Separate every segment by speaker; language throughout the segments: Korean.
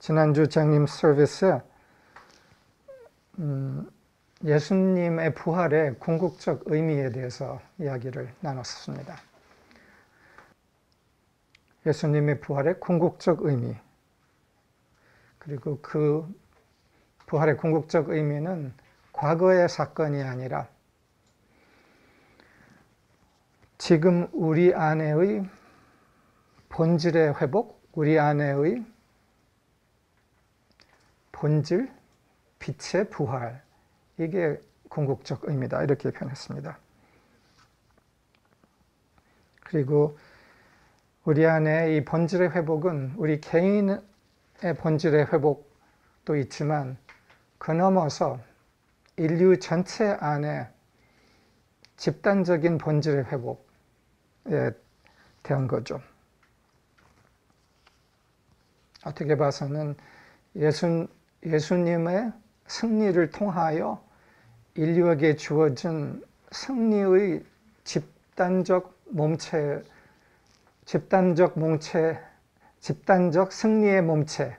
Speaker 1: 지난주 장님 서비스에 예수님의 부활의 궁극적 의미에 대해서 이야기를 나눴습니다. 예수님의 부활의 궁극적 의미, 그리고 그 부활의 궁극적 의미는 과거의 사건이 아니라 지금 우리 안에의 본질의 회복, 우리 안에의 본질, 빛의 부활, 이게 궁극적 의미다, 이렇게 표현했습니다. 그리고 우리 안에 이 본질의 회복은 우리 개인의 본질의 회복도 있지만 그 넘어서 인류 전체 안에 집단적인 본질의 회복에 대한 거죠. 어떻게 봐서는 예수님의 승리를 통하여 인류에게 주어진 승리의 집단적 승리의 몸체의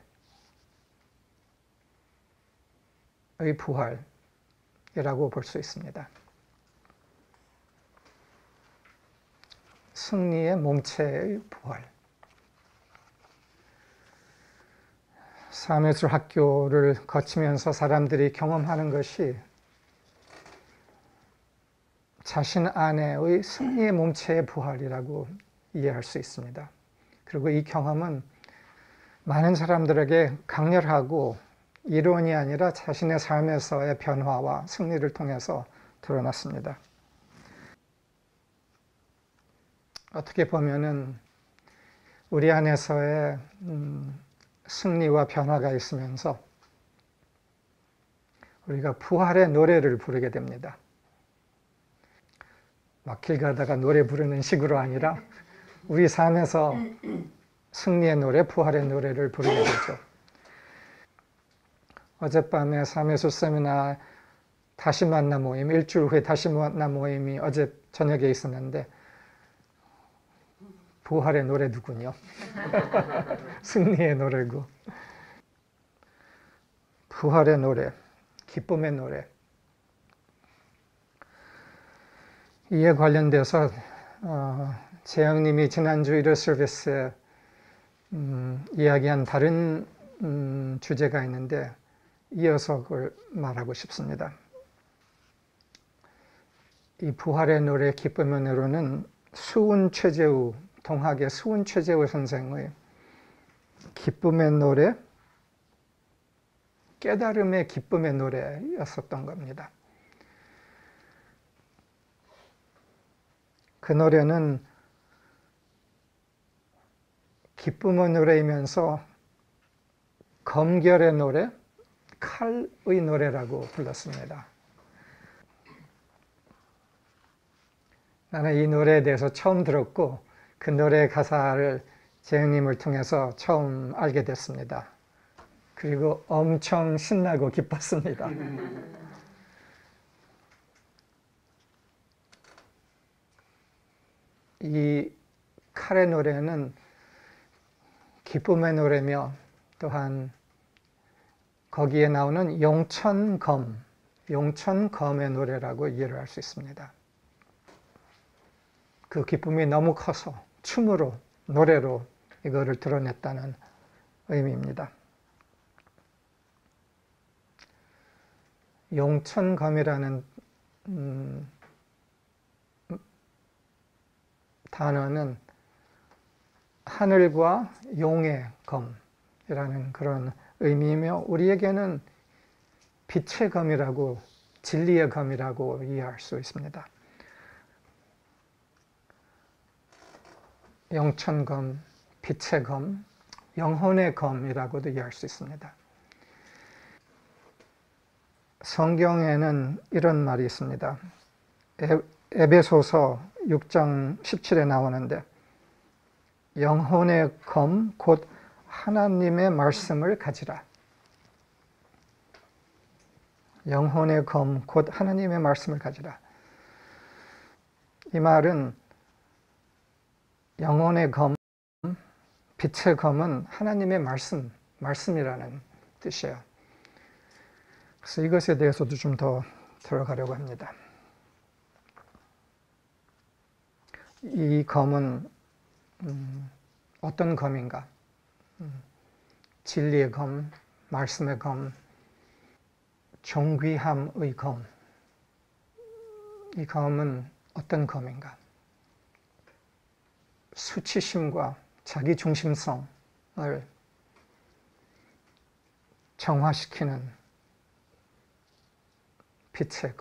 Speaker 1: 부활이라고 볼 수 있습니다. 승리의 몸체의 부활. 삶의술 학교를 거치면서 사람들이 경험하는 것이 자신 안에의 승리의 몸체의 부활이라고 이해할 수 있습니다. 그리고 이 경험은 많은 사람들에게 강렬하고 이론이 아니라 자신의 삶에서의 변화와 승리를 통해서 드러났습니다. 어떻게 보면은 우리 안에서의 승리와 변화가 있으면서 우리가 부활의 노래를 부르게 됩니다. 막 길 가다가 노래 부르는 식으로 아니라 우리 삶에서 승리의 노래, 부활의 노래를 부르게 되죠. 어젯밤에 삶의술 세미나 다시 만나 모임, 일주일 후에 다시 만나 모임이 어제 저녁에 있었는데 부활의 노래더군요. 승리의 노래고. 부활의 노래, 기쁨의 노래. 이에 관련돼서 재영님이 지난주 일요 서비스에 이야기한 다른 주제가 있는데 이어서 그걸 말하고 싶습니다. 이 부활의 노래, 기쁨의 노래는 동학의 수은 최재우 선생의 기쁨의 노래, 깨달음의 기쁨의 노래였었던 겁니다. 그 노래는 기쁨의 노래이면서 검결의 노래, 칼의 노래라고 불렀습니다. 나는 이 노래에 대해서 처음 들었고 그 노래의 가사를 재영님을 통해서 처음 알게 됐습니다. 그리고 엄청 신나고 기뻤습니다. 이 칼의 노래는 기쁨의 노래며 또한 거기에 나오는 용천검의 노래라고 이해를 할 수 있습니다. 그 기쁨이 너무 커서 춤으로, 노래로 이거를 드러냈다는 의미입니다. 용천검이라는 단어는 하늘과 용의 검이라는 그런 의미이며 우리에게는 빛의 검이라고, 진리의 검이라고 이해할 수 있습니다. 영천검, 빛의 검, 영혼의 검이라고도 이해할 수 있습니다. 성경에는 이런 말이 있습니다. 에베소서 6장 17에 나오는데 영혼의 검, 곧 하나님의 말씀을 가지라. 영혼의 검, 곧 하나님의 말씀을 가지라. 이 말은 영혼의 검, 빛의 검은 하나님의 말씀이라는 뜻이에요. 그래서 이것에 대해서도 좀 더 들어가려고 합니다. 이 검은 어떤 검인가? 진리의 검, 말씀의 검, 존귀함의 검. 이 검은 어떤 검인가? 수치심과 자기중심성을 정화시키는 빛의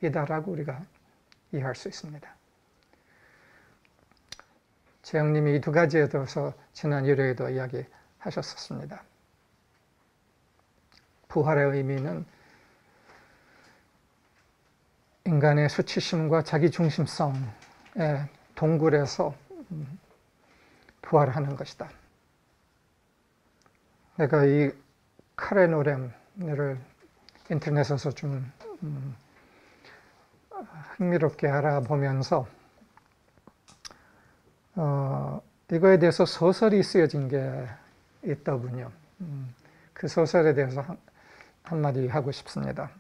Speaker 1: 검이다라고 우리가 이해할 수 있습니다. 재영님이 이 두 가지에 대해서 지난 일요일에도 이야기하셨었습니다. 부활의 의미는 인간의 수치심과 자기중심성에 동굴에서 부활하는 것이다. 내가 이 카레 노렘을 인터넷에서 좀 흥미롭게 알아보면서 이거에 대해서 소설이 쓰여진 게 있더군요. 그 소설에 대해서 한마디 하고 싶습니다.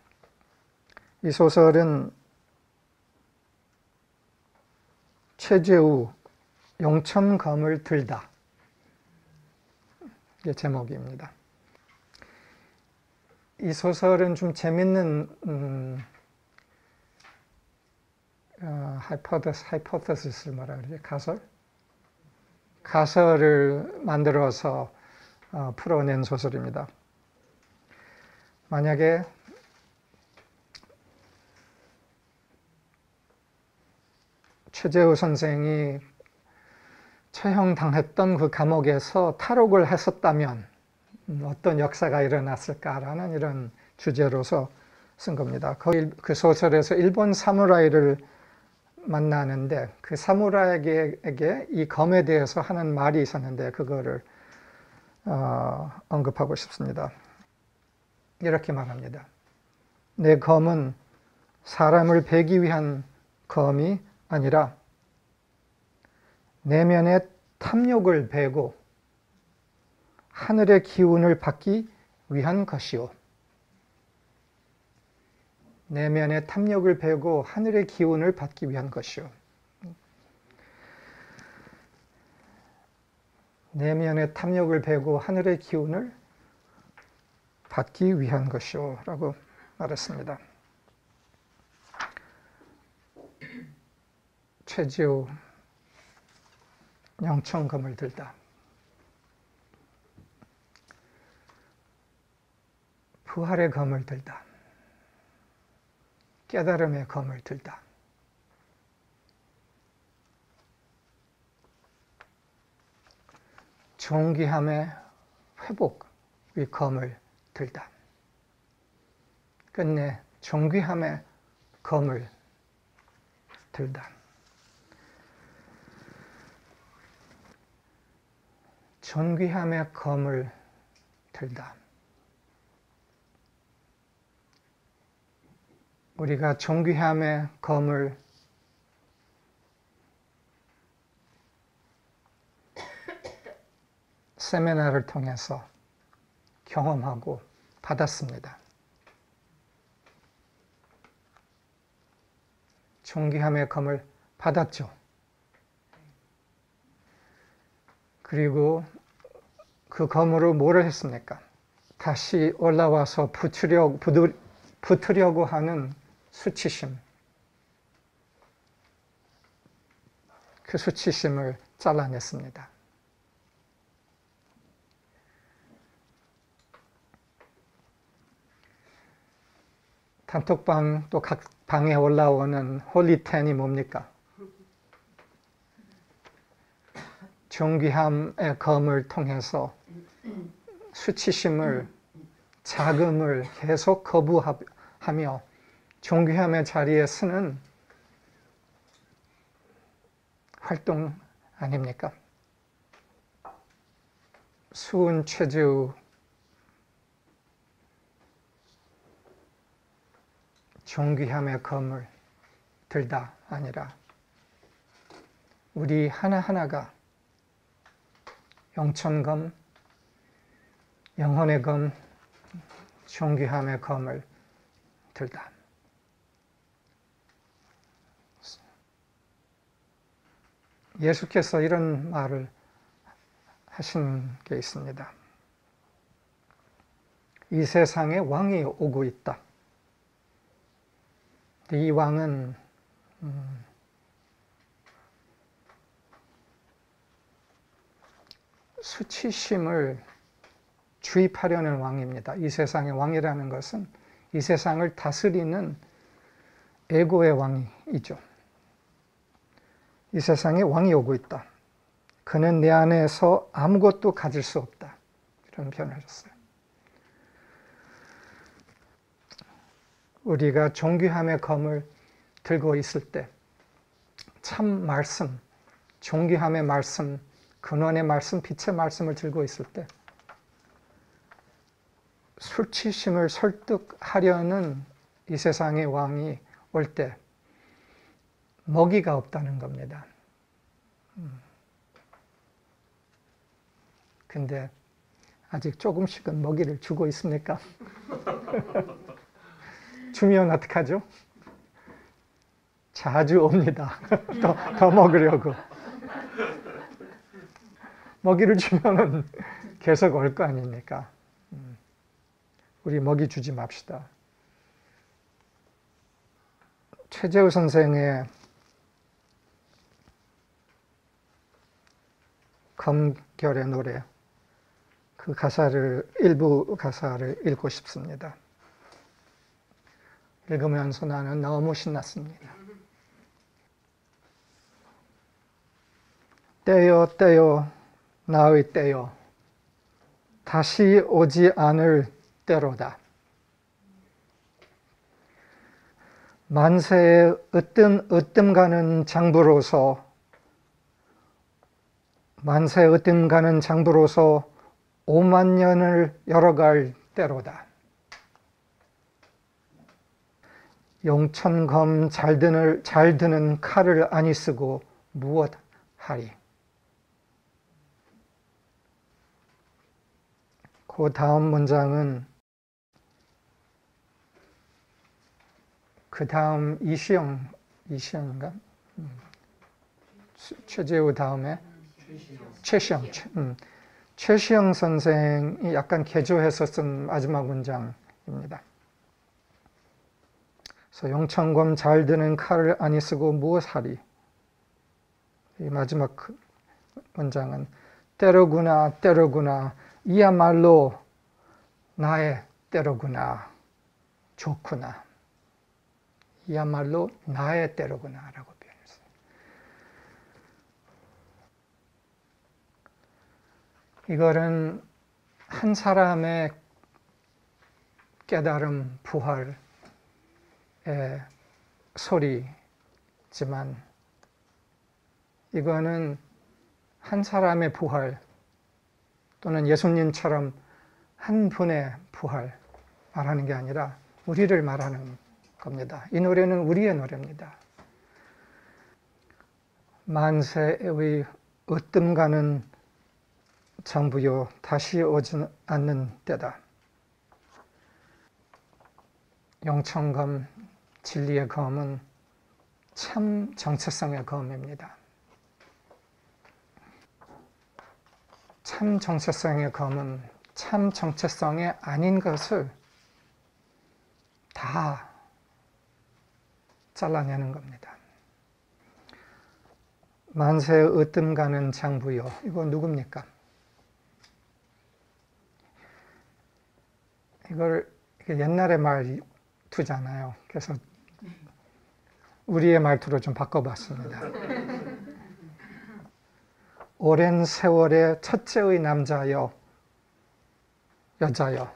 Speaker 1: 이 소설은 최재우 용천검을 들다. 이게 제목입니다. 이 소설은 좀 재밌는 하이포테시스를 뭐라 그러지? 가설을 만들어서 풀어낸 소설입니다. 만약에 최재우 선생이 처형당했던 그 감옥에서 탈옥을 했었다면 어떤 역사가 일어났을까라는 이런 주제로서 쓴 겁니다. 그 소설에서 일본 사무라이를 만나는데 그 사무라이에게 이 검에 대해서 하는 말이 있었는데 그거를 언급하고 싶습니다. 이렇게 말합니다. 내 검은 사람을 베기 위한 검이 아니라 내면의 탐욕을 베고 하늘의 기운을 받기 위한 것이요. 내면의 탐욕을 베고 하늘의 기운을 받기 위한 것이요. 내면의 탐욕을 베고 하늘의 기운을 받기 위한 것이요. 라고 말했습니다. 최지우 영천검을 들다. 부활의 검을 들다. 깨달음의 검을 들다. 존귀함의 회복의 검을 들다. 끝내 존귀함의 검을 들다. 존귀함의 검을 들다. 우리가 존귀함의 검을 세미나를 통해서 경험하고 받았습니다. 존귀함의 검을 받았죠. 그리고 그 검으로 뭐를 했습니까? 다시 올라와서 붙으려고 하는 수치심. 그 수치심을 잘라냈습니다. 단톡방 또 각 방에 올라오는 홀리텐이 뭡니까? 존귀함의 검을 통해서 수치심을, 자금을 계속 거부하며 존귀함의 자리에 서는 활동 아닙니까? 수은 최지우 존귀함의 검을 들다 아니라 우리 하나하나가 영천검, 영혼의 검, 존귀함의 검을 들다. 예수께서 이런 말을 하신 게 있습니다. 이 세상에 왕이 오고 있다. 이 왕은 수치심을 주입하려는 왕입니다. 이 세상의 왕이라는 것은 이 세상을 다스리는 에고의 왕이죠. 이 세상에 왕이 오고 있다. 그는 내 안에서 아무것도 가질 수 없다. 이런 표현을 하셨어요. 우리가 존귀함의 검을 들고 있을 때 참 말씀, 존귀함의 말씀, 근원의 말씀, 빛의 말씀을 들고 있을 때 수치심을 설득하려는 이 세상의 왕이 올 때 먹이가 없다는 겁니다. 근데 아직 조금씩은 먹이를 주고 있습니까? 주면 어떡하죠? 자주 옵니다. 더 먹으려고. 먹이를 주면은 계속 올 거 아닙니까? 우리 먹이 주지 맙시다. 최재우 선생의 검결의 노래, 그 가사를, 일부 가사를 읽고 싶습니다. 읽으면서 나는 너무 신났습니다. 때요 때요 나의 때요 다시 오지 않을 때로다. 만세에 으뜸 가는 장부로서 만세 으뜸 가는 장부로서 5만 년을 열어갈 때로다. 용천검 잘 드는 칼을 아니 쓰고 무엇하리. 그 다음 문장은 그 다음 이시영인가? 최재우 다음에 최시영 선생이 약간 개조해서 쓴 마지막 문장입니다. 그래서 용천검 잘 드는 칼을 아니 쓰고 무엇하리. 이 마지막 문장은 때로구나 때로구나 이야말로 나의 때로구나 좋구나. 이야말로 나의 때로구나 라고 표현했어요. 이거는 한 사람의 깨달음 부활의 소리지만 이거는 한 사람의 부활 또는 예수님처럼 한 분의 부활 말하는 게 아니라 우리를 말하는 겁니다. 이 노래는 우리의 노래입니다. 만세의 으뜸 가는 장부요 다시 오지 않는 때다. 용천검 진리의 검은 참 정체성의 검입니다. 참 정체성의 검은 참 정체성이 아닌 것을 다 잘라내는 겁니다. 만세의 으뜸 가는 장부요. 이거 누굽니까? 이걸 옛날의 말투잖아요. 그래서 우리의 말투로 좀 바꿔봤습니다. 오랜 세월의 첫째의 남자여, 여자여.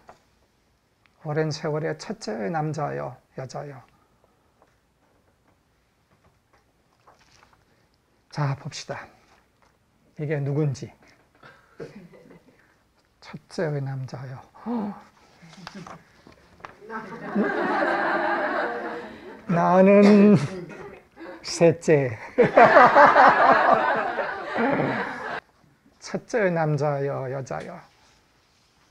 Speaker 1: 오랜 세월의 첫째의 남자여, 여자여. 자, 봅시다. 이게 누군지. 첫째의 남자여. 나는 셋째. 첫째의 남자여, 여자여.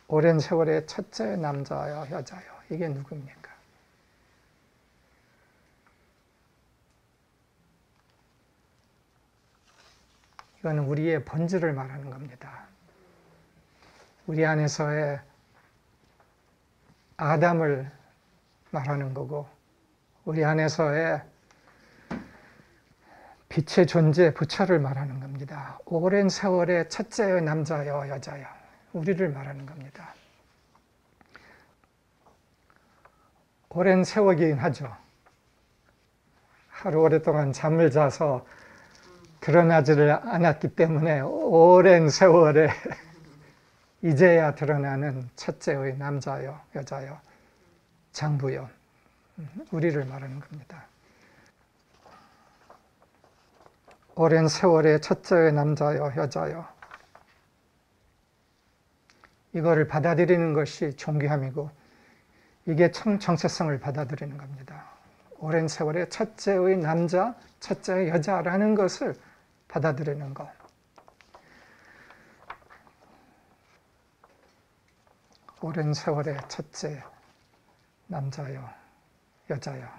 Speaker 1: 오랜 세월의 첫째 남자요, 여자요. 이게 누굽니까? 이거는 우리의 본질을 말하는 겁니다. 우리 안에서의 아담을 말하는 거고, 우리 안에서의 빛의 존재, 부처를 말하는 겁니다. 오랜 세월의 첫째의 남자요, 여자요. 우리를 말하는 겁니다. 오랜 세월이긴 하죠. 하루 오랫동안 잠을 자서 드러나지를 않았기 때문에 오랜 세월에 이제야 드러나는 첫째의 남자요, 여자요, 장부요. 우리를 말하는 겁니다. 오랜 세월의 첫째의 남자요, 여자요. 이거를 받아들이는 것이 존귀함이고, 이게 정체성을 받아들이는 겁니다. 오랜 세월의 첫째의 남자, 첫째의 여자라는 것을 받아들이는 것. 오랜 세월의 첫째 남자요, 여자요.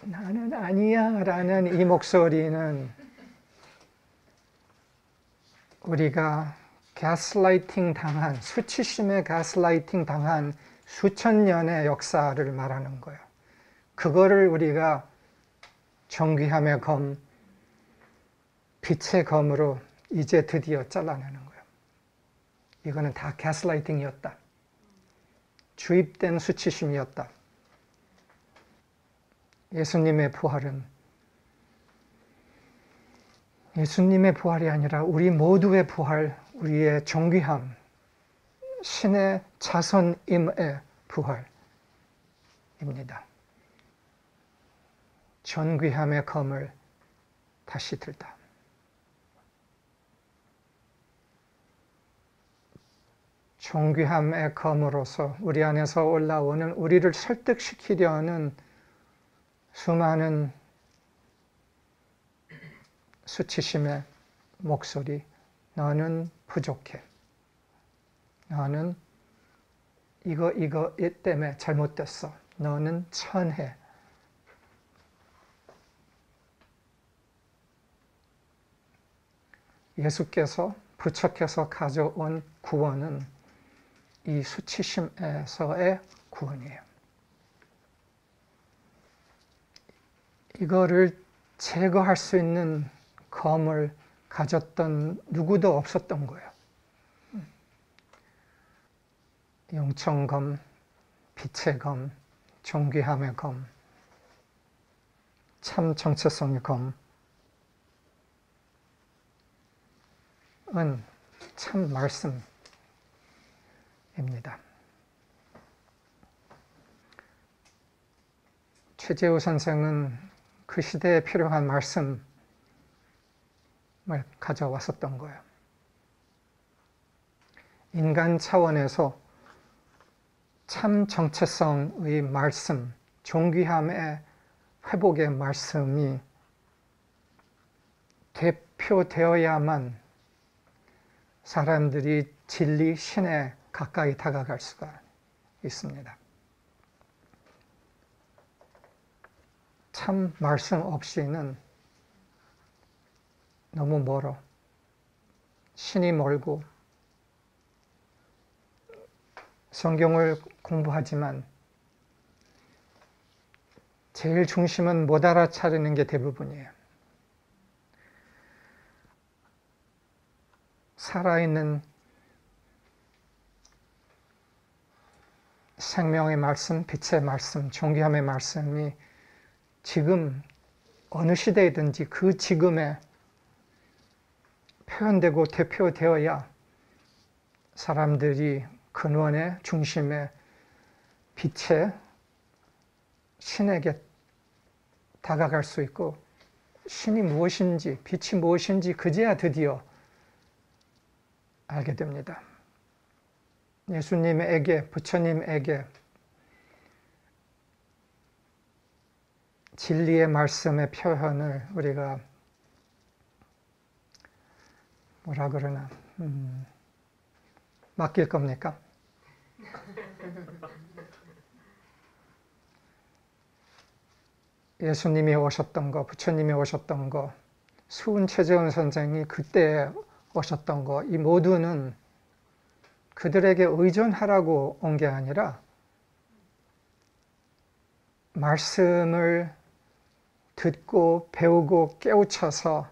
Speaker 1: 나는 아니야 라는 이 목소리는 우리가 가스라이팅 당한, 수치심에 가스라이팅 당한 수천 년의 역사를 말하는 거예요. 그거를 우리가 존귀함의 검, 빛의 검으로 이제 드디어 잘라내는 거예요. 이거는 다 가스라이팅이었다. 주입된 수치심이었다. 예수님의 부활은 예수님의 부활이 아니라 우리 모두의 부활, 우리의 존귀함, 신의 자손임의 부활입니다. 존귀함의 검을 다시 들다. 존귀함의 검으로서 우리 안에서 올라오는 우리를 설득시키려는 수많은 수치심의 목소리, 너는 부족해. 너는 이거 때문에 잘못됐어. 너는 천해. 예수께서 부처께서 가져온 구원은 이 수치심에서의 구원이에요. 이거를 제거할 수 있는 검을 가졌던 누구도 없었던 거예요. 영천검, 빛의 검, 존귀함의 검, 참 정체성의 검은 참 말씀입니다. 최재우 선생은 그 시대에 필요한 말씀을 가져왔었던 거예요. 인간 차원에서 참 정체성의 말씀, 존귀함의 회복의 말씀이 대표되어야만 사람들이 진리, 신에 가까이 다가갈 수가 있습니다. 참 말씀 없이는 너무 멀어. 신이 멀고 성경을 공부하지만 제일 중심은 못 알아차리는 게 대부분이에요. 살아있는 생명의 말씀, 빛의 말씀, 존귀함의 말씀이 지금 어느 시대이든지 그 지금에 표현되고 대표되어야 사람들이 근원의 중심의 빛의 신에게 다가갈 수 있고 신이 무엇인지, 빛이 무엇인지 그제야 드디어 알게 됩니다. 예수님에게, 부처님에게 진리의 말씀의 표현을 우리가 뭐라 그러나, 맡길 겁니까? 예수님이 오셨던 거, 부처님이 오셨던 거, 수은 최재원 선생이 그때 오셨던 거, 이 모두는 그들에게 의존하라고 온 게 아니라 말씀을 듣고 배우고 깨우쳐서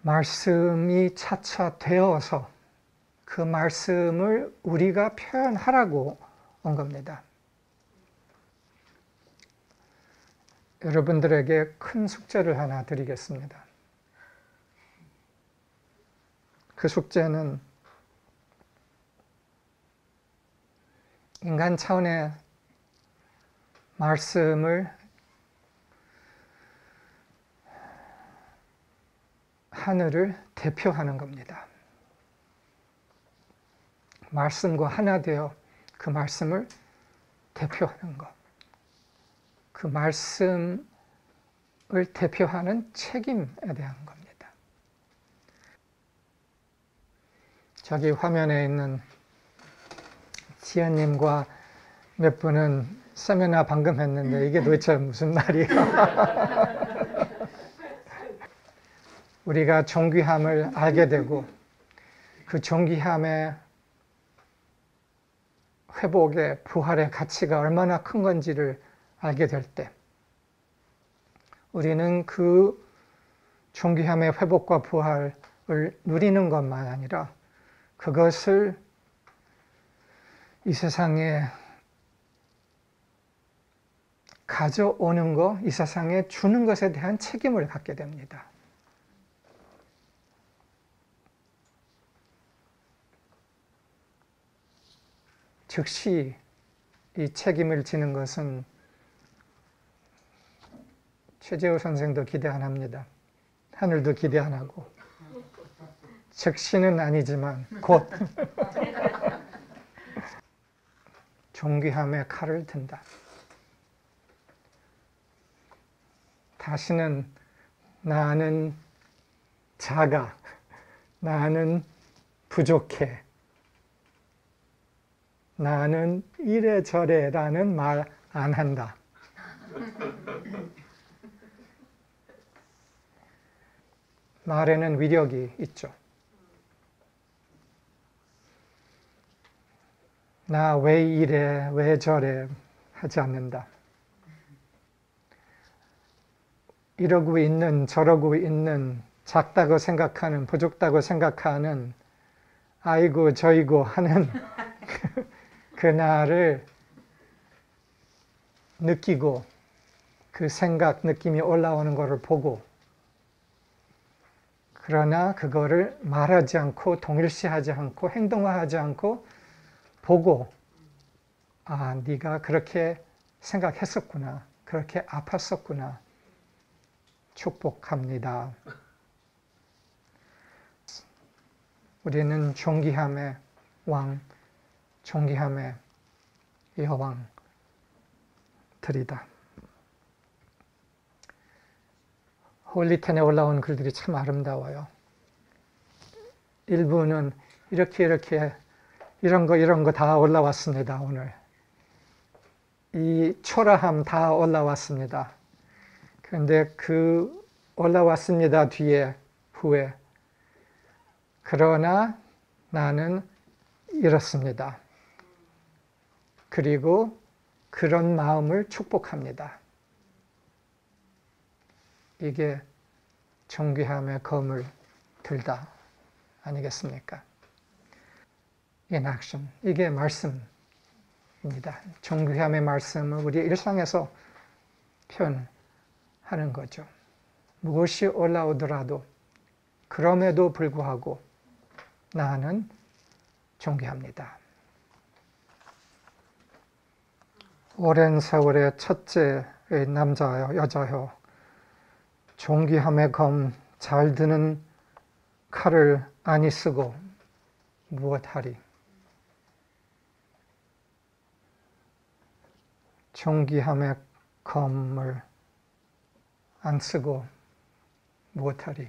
Speaker 1: 말씀이 차차 되어서 그 말씀을 우리가 표현하라고 온 겁니다. 여러분들에게 큰 숙제를 하나 드리겠습니다. 그 숙제는 인간 차원의 말씀을 하늘을 대표하는 겁니다. 말씀과 하나 되어 그 말씀을 대표하는 것. 그 말씀을 대표하는 책임에 대한 겁니다. 저기 화면에 있는 지연님과 몇 분은 세미나 방금 했는데 이게 도대체 무슨 말이야? 우리가 존귀함을 알게 되고 그 존귀함의 회복의 부활의 가치가 얼마나 큰 건지를 알게 될 때 우리는 그 존귀함의 회복과 부활을 누리는 것만 아니라 그것을 이 세상에 가져오는 것, 이 세상에 주는 것에 대한 책임을 갖게 됩니다. 즉시 이 책임을 지는 것은 최재호 선생도 기대 안 합니다. 하늘도 기대 안 하고. 즉시는 아니지만 곧 존귀함의 칼을 든다. 다시는 나는 작아, 나는 부족해, 나는 이래저래라는 말 안 한다. 말에는 위력이 있죠. 나 왜 이래, 왜 저래 하지 않는다. 이러고 있는, 저러고 있는, 작다고 생각하는, 부족다고 생각하는, 아이고 저이고 하는 그날을 느끼고 그 생각, 느낌이 올라오는 것을 보고 그러나 그거를 말하지 않고 동일시하지 않고 행동화하지 않고 보고 아, 네가 그렇게 생각했었구나. 그렇게 아팠었구나. 축복합니다. 우리는 존귀함의 왕, 존귀함의 여왕들이다. 홀리텐에 올라온 글들이 참 아름다워요. 일부는 이렇게 이런 거 다 올라왔습니다. 오늘 이 초라함 다 올라왔습니다. 그런데 그 올라왔습니다 뒤에 후에 그러나 나는 이렇습니다. 그리고 그런 마음을 축복합니다. 이게 존귀함의 검을 들다 아니겠습니까? In action. 이게 말씀입니다. 존귀함의 말씀을 우리 일상에서 표현하는 거죠. 무엇이 올라오더라도 그럼에도 불구하고 나는 존귀합니다. 오랜 세월의 첫째의 남자여 여자여 존귀함의 검 잘 드는 칼을 아니 쓰고 무엇하리. 존귀함의 검을 안 쓰고 무엇하리.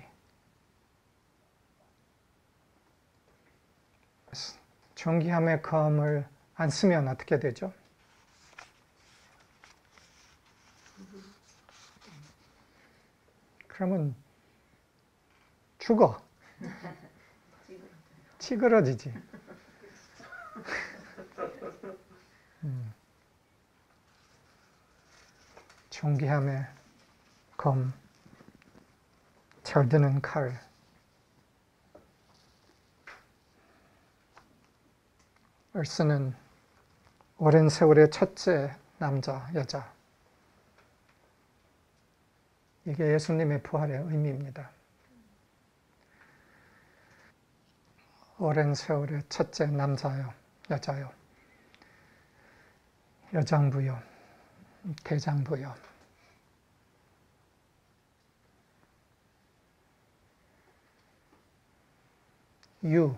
Speaker 1: 존귀함의 검을 안 쓰면 어떻게 되죠? 그러면 죽어. 찌그러지지. 존귀함의 검, 잘 드는 칼. 을 쓰는 오랜 세월의 첫째 남자, 여자. 이게 예수님의 부활의 의미입니다. 오랜 세월의 첫째 남자요, 여자요. 여장부요, 대장부요. 유.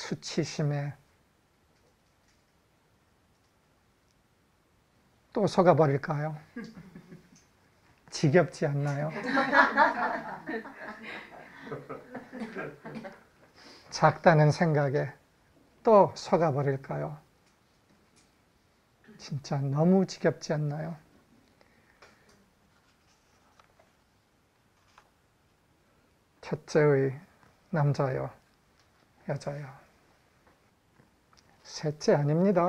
Speaker 1: 수치심에 또 속아버릴까요? 지겹지 않나요? 작다는 생각에 또 속아버릴까요? 진짜 너무 지겹지 않나요? 첫째의 남자요, 여자요. 셋째 아닙니다.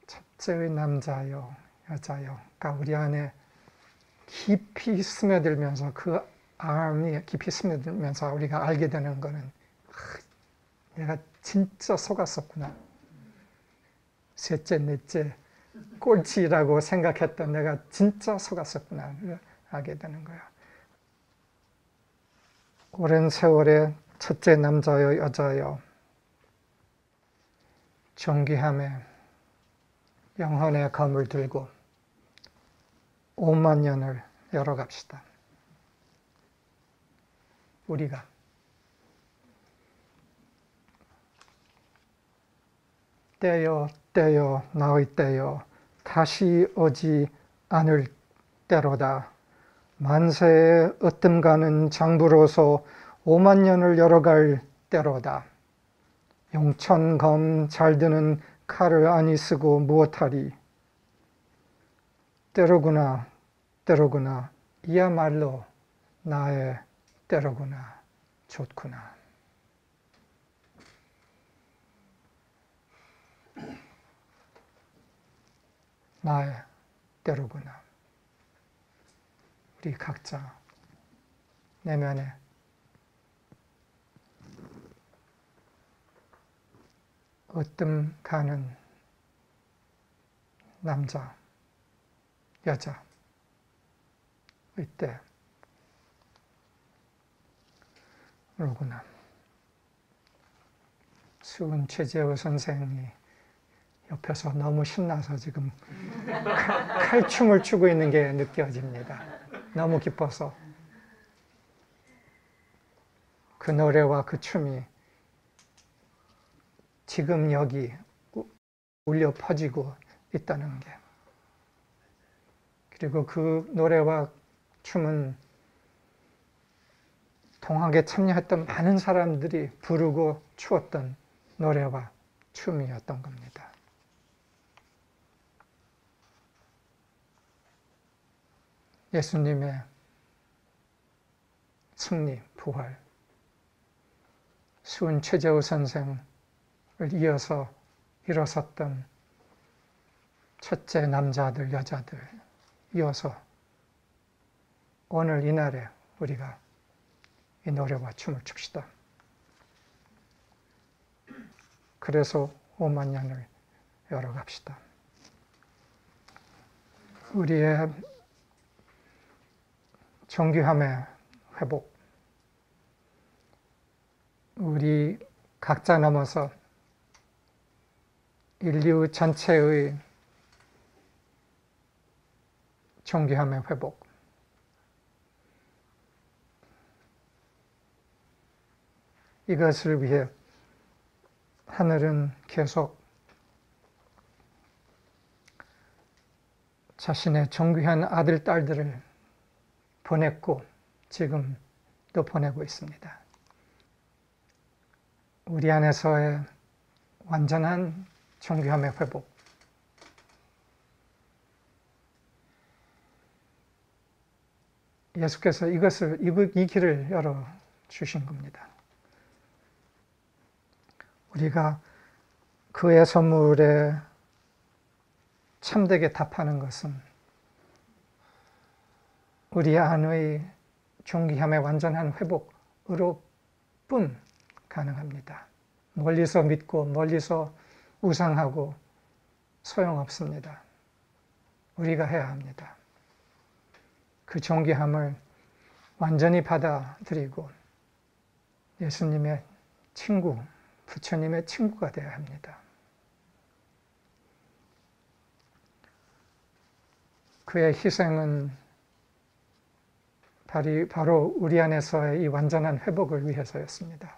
Speaker 1: 첫째의 남자요, 여자요. 그러니까 우리 안에 깊이 스며들면서 그 마음이 깊이 스며들면서 우리가 알게 되는 거는 내가 진짜 속았었구나. 셋째, 넷째, 꼴찌라고 생각했던 내가 진짜 속았었구나. 알게 되는 거예요. 오랜 세월의 첫째 남자요, 여자요. 존귀함에 영혼의 검을 들고 5만 년을 열어갑시다. 우리가 때요 때요 나의 때요 다시 오지 않을 때로다. 만세의 으뜸가는 장부로서 5만 년을 열어갈 때로다. 용천검 잘 드는 칼을 아니 쓰고 무엇하리. 때로구나 때로구나 이야말로 나의 때로구나 좋구나. 나의 때로구나. 우리 각자 내면에 으뜸 가는 남자, 여자 이때 로구나. 수은 최재호 선생이 옆에서 너무 신나서 지금 칼춤을 추고 있는 게 느껴집니다. 너무 기뻐서 그 노래와 그 춤이 지금 여기 울려 퍼지고 있다는 게. 그리고 그 노래와 춤은 동학에 참여했던 많은 사람들이 부르고 추었던 노래와 춤이었던 겁니다. 예수님의 승리, 부활, 수은 최재호 선생을 이어서 일어섰던 첫째 남자들, 여자들 이어서 오늘 이날에 우리가 이 노래와 춤을 춥시다. 그래서 5만 년을 열어갑시다. 우리의 존귀함의 회복, 우리 각자 넘어서 인류 전체의 존귀함의 회복, 이것을 위해 하늘은 계속 자신의 존귀한 아들, 딸들을 보냈고 지금도 보내고 있습니다. 우리 안에서의 완전한 존귀함의 회복, 예수께서 이 길을 열어 주신 겁니다. 우리가 그의 선물에 참되게 답하는 것은 우리 안의 존귀함의 완전한 회복으로 뿐 가능합니다. 멀리서 믿고 멀리서 우상하고 소용없습니다. 우리가 해야 합니다. 그 존귀함을 완전히 받아들이고 예수님의 친구, 부처님의 친구가 되어야 합니다. 그의 희생은 바로 우리 안에서의 이 완전한 회복을 위해서였습니다.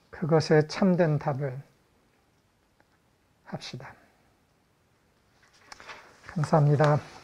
Speaker 1: 그것에 참된 답을 합시다. 감사합니다.